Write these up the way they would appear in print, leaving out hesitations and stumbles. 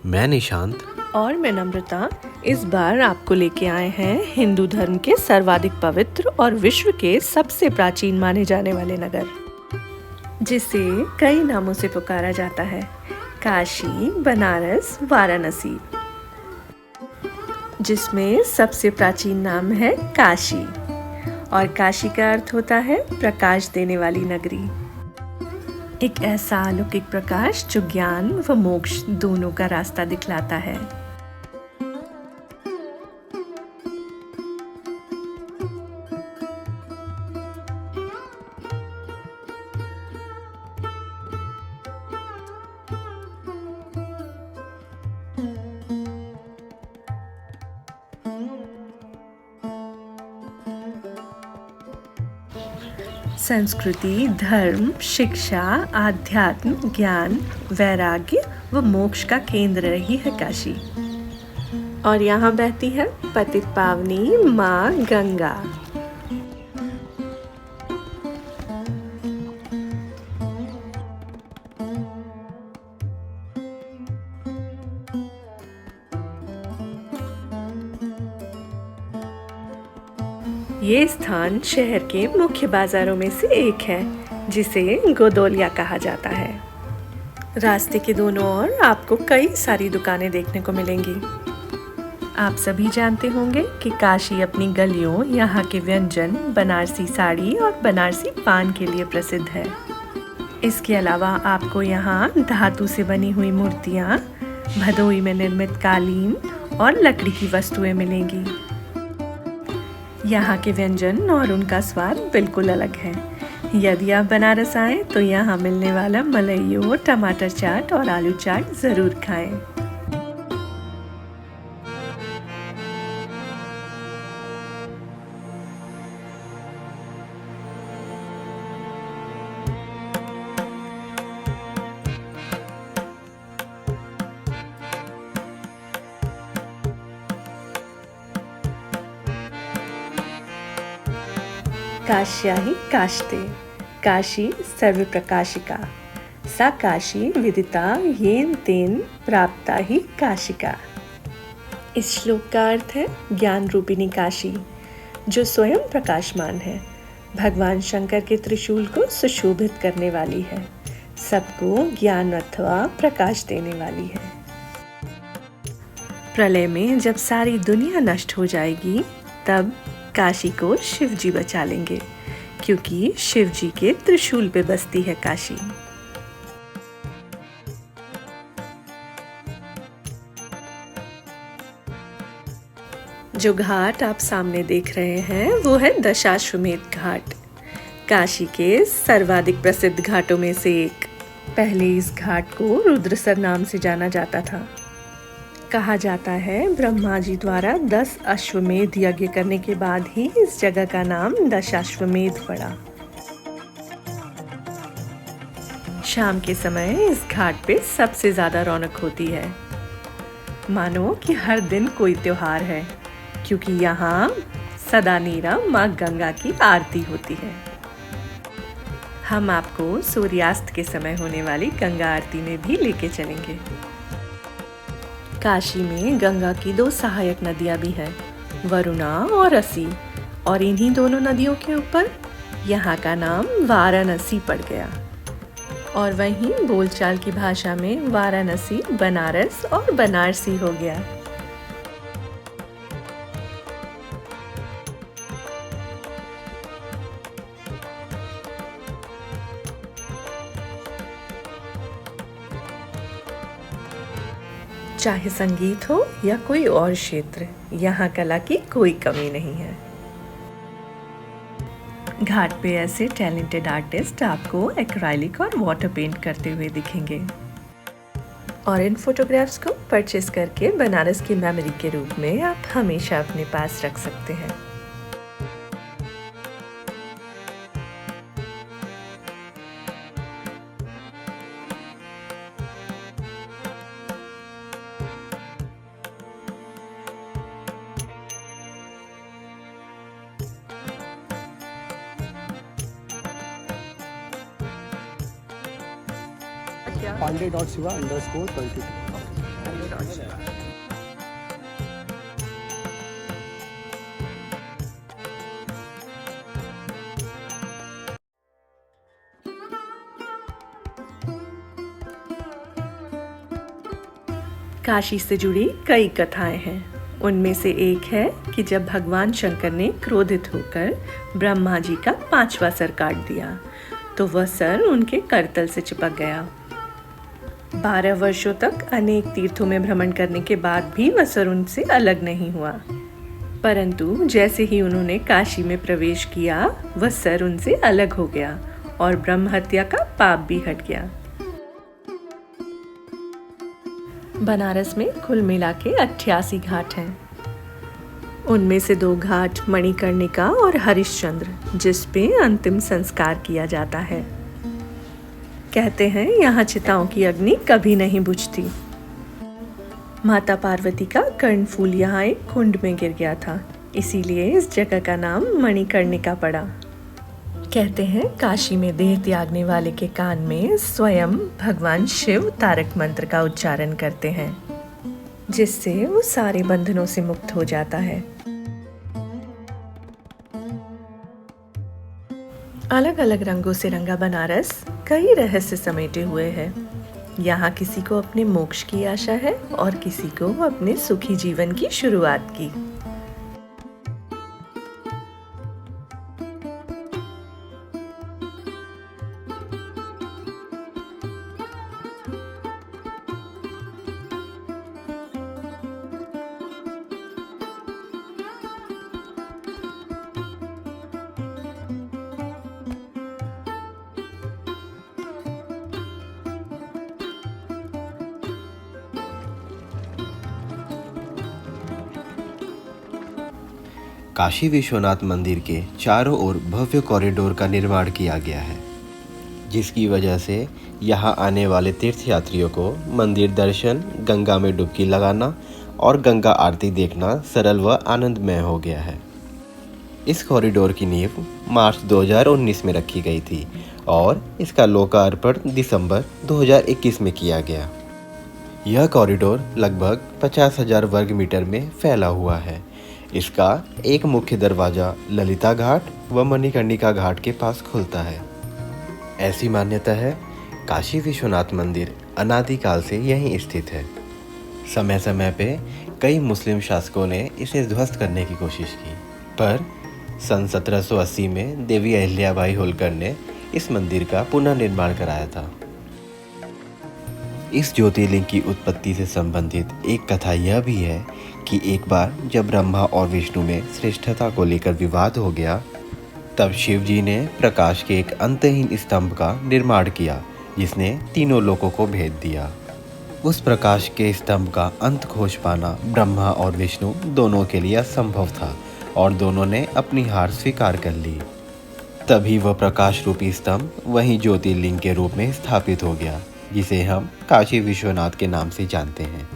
मैं निशांत और मैं नम्रता इस बार आपको लेके आए हैं हिंदू धर्म के सर्वाधिक पवित्र और विश्व के सबसे प्राचीन माने जाने वाले नगर, जिसे कई नामों से पुकारा जाता है। काशी, बनारस, वाराणसी, जिसमें सबसे प्राचीन नाम है काशी, और काशी का अर्थ होता है प्रकाश देने वाली नगरी। एक ऐसा अलौकिक प्रकाश जो ज्ञान व मोक्ष दोनों का रास्ता दिखलाता है। संस्कृति, धर्म, शिक्षा, आध्यात्म, ज्ञान, वैराग्य व मोक्ष का केंद्र रही है काशी। और यहाँ बहती है पतित पावनी माँ गंगा। ये स्थान शहर के मुख्य बाजारों में से एक है, जिसे गोदोलिया कहा जाता है। रास्ते के दोनों ओर आपको कई सारी दुकानें देखने को मिलेंगी। आप सभी जानते होंगे कि काशी अपनी गलियों, यहाँ के व्यंजन, बनारसी साड़ी और बनारसी पान के लिए प्रसिद्ध है। इसके अलावा आपको यहाँ धातु से बनी हुई मूर्तियाँ, भदोई में निर्मित कालीन और लकड़ी की वस्तुएं मिलेंगी। यहाँ के व्यंजन और उनका स्वाद बिल्कुल अलग है। यदि आप बनारस आएं तो यहाँ मिलने वाला मलइयो, टमाटर चाट और आलू चाट ज़रूर खाएं। काश्या ही काशते, काशी सर्वप्रकाशिका, सा काशी विदिता येन तेन प्राप्ता ही काशिका। इस श्लोक का अर्थ है ज्ञान रूपिणी काशी, जो स्वयं प्रकाशमान है, भगवान शंकर के त्रिशूल को सुशोभित करने वाली है, सबको ज्ञान अथवा प्रकाश देने वाली है। प्रलय में जब सारी दुनिया नष्ट हो जाएगी, तब काशी को शिव जी बचा लेंगे, क्योंकि शिव जी के त्रिशूल पे बसती है काशी। जो घाट आप सामने देख रहे हैं वो है दशाश्वमेध घाट, काशी के सर्वाधिक प्रसिद्ध घाटों में से एक। पहले इस घाट को रुद्रसर नाम से जाना जाता था। कहा जाता है ब्रह्मा जी द्वारा 10 अश्वमेध यज्ञ करने के बाद ही इस जगह का नाम दशाश्वमेध पड़ा। शाम के समय इस घाट पे सबसे ज्यादा रौनक होती है, मानो कि हर दिन कोई त्योहार है, क्योंकि यहाँ सदा नीरा माँ गंगा की आरती होती है। हम आपको सूर्यास्त के समय होने वाली गंगा आरती में भी लेके चलेंगे। काशी में गंगा की 2 सहायक नदियाँ भी हैं, वरुणा और असी, और इन्हीं दोनों नदियों के ऊपर यहाँ का नाम वाराणसी पड़ गया। और वहीं बोलचाल की भाषा में वाराणसी बनारस और बनारसी हो गया। चाहे संगीत हो या कोई और क्षेत्र, यहाँ कला की कोई कमी नहीं है। घाट पे ऐसे टैलेंटेड आर्टिस्ट आपको एक्राइलिक और वाटर पेंट करते हुए दिखेंगे, और इन फोटोग्राफ्स को परचेस करके बनारस की मेमोरी के रूप में आप हमेशा अपने पास रख सकते हैं। Pandey.Siva_22 काशी से जुड़ी कई कथाएं हैं। उनमें से एक है कि जब भगवान शंकर ने क्रोधित होकर ब्रह्मा जी का 5वां सर काट दिया तो वह सर उनके करतल से चिपक गया। 12 वर्षों तक अनेक तीर्थों में भ्रमण करने के बाद भी वह सर उनसे अलग नहीं हुआ, परंतु जैसे ही उन्होंने काशी में प्रवेश किया वह सर उनसे अलग हो गया और ब्रह्म हत्या का पाप भी हट गया। बनारस में कुल मिला के 88 घाट हैं। उनमें से 2 घाट मणिकर्णिका और हरिश्चंद्र, जिस पे अंतिम संस्कार किया जाता है। कहते हैं यहाँ चिताओं की अग्नि कभी नहीं बुझती। माता पार्वती का कर्णफूल यहाँ एक कुंड में गिर गया था, इसीलिए इस जगह का नाम मणिकर्णिका पड़ा। कहते हैं काशी में देह त्यागने वाले के कान में स्वयं भगवान शिव तारक मंत्र का उच्चारण करते हैं, जिससे वो सारे बंधनों से मुक्त हो जाता है। अलग अलग रंगों से रंगा बनारस कई रहस्य समेटे हुए है। यहाँ किसी को अपने मोक्ष की आशा है और किसी को अपने सुखी जीवन की शुरुआत की। काशी विश्वनाथ मंदिर के चारों ओर भव्य कॉरिडोर का निर्माण किया गया है, जिसकी वजह से यहाँ आने वाले तीर्थयात्रियों को मंदिर दर्शन, गंगा में डुबकी लगाना और गंगा आरती देखना सरल व आनंदमय हो गया है। इस कॉरिडोर की नींव मार्च 2019 में रखी गई थी और इसका लोकार्पण दिसंबर 2021 में किया गया। यह कॉरिडोर लगभग 50,000 वर्ग मीटर में फैला हुआ है। इसका एक मुख्य दरवाज़ा ललिता घाट व मणिकर्णिका घाट के पास खुलता है। ऐसी मान्यता है काशी विश्वनाथ मंदिर अनादिकाल से यहीं स्थित है। समय समय पे कई मुस्लिम शासकों ने इसे ध्वस्त करने की कोशिश की, पर सन 1780 में देवी अहिल्याबाई होलकर ने इस मंदिर का पुनर्निर्माण कराया था। इस ज्योतिर्लिंग की उत्पत्ति से संबंधित एक कथा यह भी है कि एक बार जब ब्रह्मा और विष्णु में श्रेष्ठता को लेकर विवाद हो गया, तब शिव जी ने प्रकाश के एक अंतहीन स्तंभ का निर्माण किया, जिसने तीनों लोकों को भेद दिया। उस प्रकाश के स्तंभ का अंत खोज पाना ब्रह्मा और विष्णु दोनों के लिए असंभव था और दोनों ने अपनी हार स्वीकार कर ली। तभी वह प्रकाश रूपी स्तंभ वहीं ज्योतिर्लिंग के रूप में स्थापित हो गया, जिसे हम काशी विश्वनाथ के नाम से जानते हैं।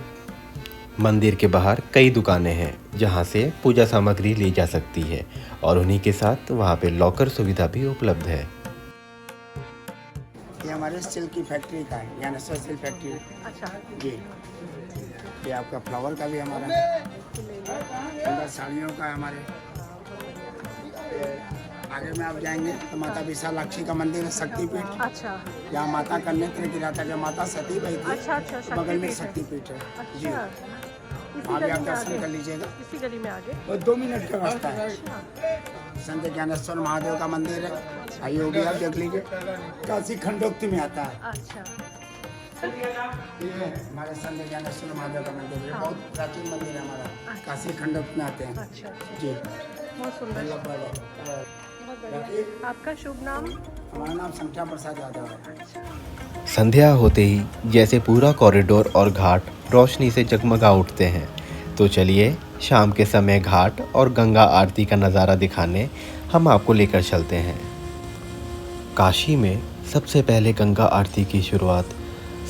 मंदिर के बाहर कई दुकानें हैं जहां से पूजा सामग्री ली जा सकती है और उन्हीं के साथ वहां पे लॉकर सुविधा भी उपलब्ध है। ये हमारे स्टील की फैक्ट्री का है, यानी स्टील फैक्ट्री। अच्छा जी, ये आपका फ्लावर का भी हमारा है, अंदर साड़ियों का है हमारे। आगे में आप जाएंगे तो माता विशालाक्षी का मंदिर है, शक्तिपीठ। अच्छा, यहाँ माता का नेत्र गिरा था, जब माता सती गई थी। अच्छा, बगल में शक्तिपीठ है। जी, वहाँ भी आप दर्शन कर लीजिएगा। इसी गली में आगे और 2 मिनट का रास्ता है। संत ज्ञानेश्वर महादेव का मंदिर है, आइए वो भी आप देख लीजिए। काशी खंडोक्ति में आता है। अच्छा, ये हमारे संत ज्ञानेश्वर महादेव का मंदिर है, बहुत प्राचीन मंदिर है हमारा, काशी खंडोक्ति में आते हैं। अच्छा, जी, बहुत सुंदर। आपका शुभ नाम? हमारा नाम संख्या प्रसाद यादव है। संध्या होते ही जैसे पूरा कॉरिडोर और घाट रोशनी से जगमगा उठते हैं, तो चलिए शाम के समय घाट और गंगा आरती का नज़ारा दिखाने हम आपको लेकर चलते हैं। काशी में सबसे पहले गंगा आरती की शुरुआत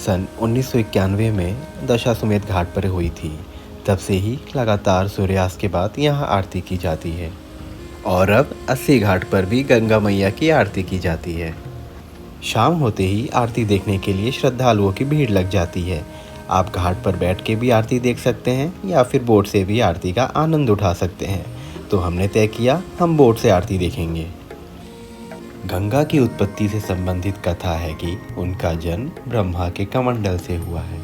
सन 1991 में दशाश्वमेध घाट पर हुई थी। तब से ही लगातार सूर्यास्त के बाद यहाँ आरती की जाती है और अब 80 घाट पर भी गंगा मैया की आरती की जाती है। शाम होते ही आरती देखने के लिए श्रद्धालुओं की भीड़ लग जाती है। आप घाट पर बैठ के भी आरती देख सकते हैं या फिर बोट से भी आरती का आनंद उठा सकते हैं। तो हमने तय किया हम बोट से आरती देखेंगे। गंगा की उत्पत्ति से संबंधित कथा है कि उनका जन्म ब्रह्मा के कमंडल से हुआ है।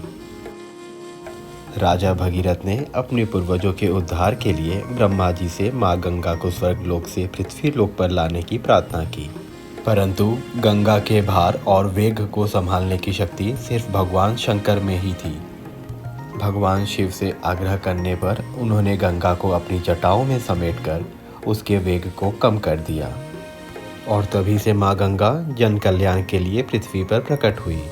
राजा भगीरथ ने अपने पूर्वजों के उद्धार के लिए ब्रह्मा जी से माँ गंगा को स्वर्गलोक से पृथ्वी लोक पर लाने की प्रार्थना की, परंतु गंगा के भार और वेग को संभालने की शक्ति सिर्फ भगवान शंकर में ही थी। भगवान शिव से आग्रह करने पर उन्होंने गंगा को अपनी जटाओं में समेटकर उसके वेग को कम कर दिया और तभी से माँ गंगा जन कल्याण के लिए पृथ्वी पर प्रकट हुई।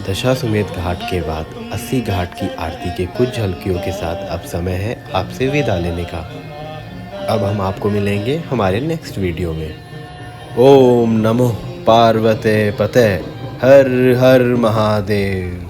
दशाश्वमेध घाट के बाद 80 घाट की आरती के कुछ झलकियों के साथ अब समय है आपसे विदा लेने का। अब हम आपको मिलेंगे हमारे नेक्स्ट वीडियो में। ओम नमो पार्वते पते, हर हर महादेव।